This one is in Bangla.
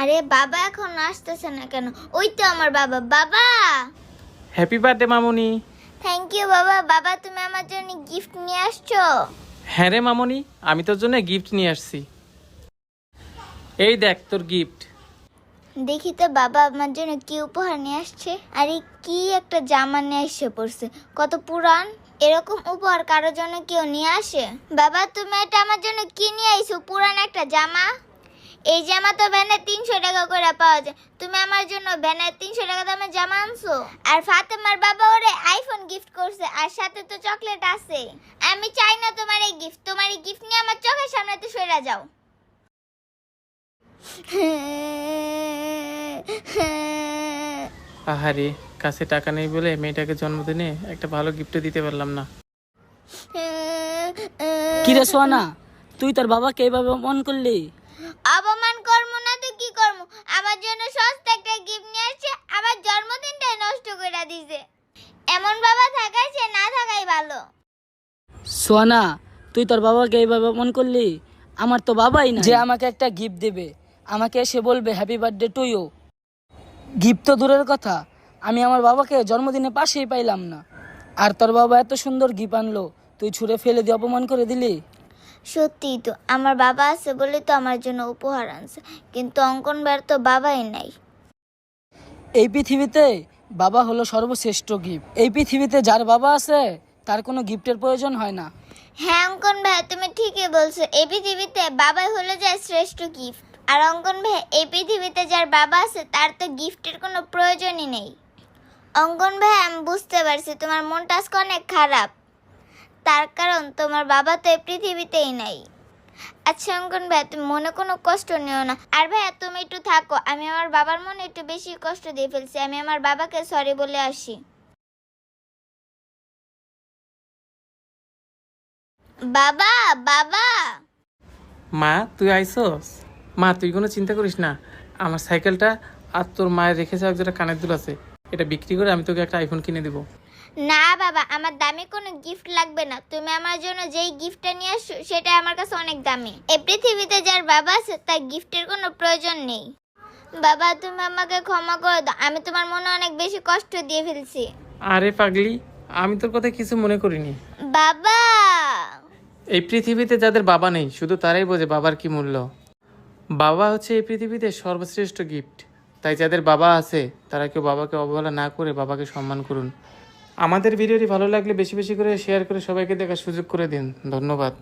আরে বাবা এখন আসতেছে না কেন? ওই তো আমার বাবা। বাবা, happy birthday Mamuni. Thank you বাবা। বাবা, তুমি আমার জন্য গিফট নিয়ে আসছো? হ্যাঁ রে মামুনি, আমি তোর জন্য গিফট নিয়ে আসছি। এই দেখ তোর গিফট। দেখি তো বাবা আমার জন্য কি উপহার নিয়ে আসছে। আরে কি একটা জামা নিয়ে এসে পড়ছে, কত পুরান। এরকম উপহার কারোর জন্য কেউ নিয়ে আসে? বাবা, তুমি এটা আমার জন্য কি নিয়ে আইছো? পুরান একটা জামা। এই জামা তো ভ্যানে 300 টাকা করে পাওয়া যায়, তুমি আমার জন্য ভ্যানে 300 টাকা দামের জামা আনছো? আর ফাতেমার বাবা ওরে আইফোন গিফট করছে, আর সাথে তো চকলেট আছে। আমি চাই না তোমার এই গিফট। তোমার এই গিফট নিয়ে আমার চোখের সামনে তো সরে যাও। আহারে, কাছে টাকা নেই বলে মেয়েটাকে জন্মদিনে একটা ভালো গিফট দিতে পারলাম না। কিরে সোনা, তুই তোর বাবাকে এইভাবে মন করলি? অপমান করবো না তো কি করবো? আমার জন্য সস্তা একটা গিফট নিয়ে আসছে, আমার জন্মদিনটাই নষ্ট করে দিছে। এমন বাবা থাকাই সে না থাকাই ভালো। সোনা, তুই তোর বাবাকে এইভাবে মন করলি? আমার তো বাবাই না যে আমাকে একটা গিফট দেবে, আমাকে এসে বলবে happy birthday to you. Gift তো দূরের কথা, আমি আমার বাবাকে জন্মদিনে পাশেই পাইলাম না। আর তোর বাবা এত সুন্দর গিফট আনলো, তুই ছুঁড়ে ফেলে দিয়ে অপমান করে দিলি। সত্যি তো, আমার বাবা আছে বলে তো আমার জন্য উপহার আনছে, কিন্তু অঙ্কন ভাইয়ের তো বাবাই নাই। এই পৃথিবীতে বাবা হলো সর্বশ্রেষ্ঠ গিফট। এই পৃথিবীতে যার বাবা আছে তার কোনো গিফটের প্রয়োজন হয় না। হ্যাঁ অঙ্কন ভাই, তুমি ঠিকই বলছো। এই পৃথিবীতে বাবাই হলো যায় শ্রেষ্ঠ গিফট। আর অঙ্কন ভাই, এই পৃথিবীতে যার বাবা আছে তার তো গিফটের কোনো প্রয়োজনই নেই। অঙ্কন ভাই, আমি বুঝতে পারছি তোমার মনটা আজকে অনেক খারাপ, তার কারণ তোমার বাবা তো এই পৃথিবীতেই নাই। আচ্ছা অঙ্কন ভাই, তুমি মনে কোনো কষ্ট নিও না। আর ভাইয়া তুমি একটু থাকো, আমি আমার বাবার মনে একটু বেশি কষ্ট দিয়ে ফেলছি, আমি আমার বাবাকে সরি বলে আসি। বাবা, বাবা। মা তুই আইসস? মা তুই কোনো চিন্তা করিস না, আমার সাইকেলটা আর তোর মায়ের রেখে যাওয়া যেটা কানের দুল আছে, এটা বিক্রি করে আমি তোকে একটা আইফোন কিনে দেবো। না বাবা, আমার দামি কোনো গিফট লাগবে না। তুমি আমার জন্য যেই গিফটটা নিয়ে আসছো সেটা আমার কাছে অনেক দামি। এই পৃথিবীতে যার বাবা আছে তার গিফটের কোনো প্রয়োজন নেই। বাবা, তুমি আমাকে ক্ষমা করে দাও, আমি তোমার মনে অনেক বেশি কষ্ট দিয়ে ফেলছি। আরে পাগলি, আমি তোর কথা কিছু মনে করিনি। বাবা। এই পৃথিবীতে যাদের বাবা নেই শুধু তারাই বোঝে বাবার কি মূল্য। বাবা হচ্ছে এই পৃথিবীতে সর্বশ্রেষ্ঠ গিফট। তাই যাদের বাবা আছে তারা কেউ বাবাকে অবহেলা না করে বাবাকে সম্মান করুন। আমাদের ভিডিওটি ভালো লাগলে বেশি বেশি করে শেয়ার করে সবাইকে দেখার সুযোগ করে দিন। ধন্যবাদ।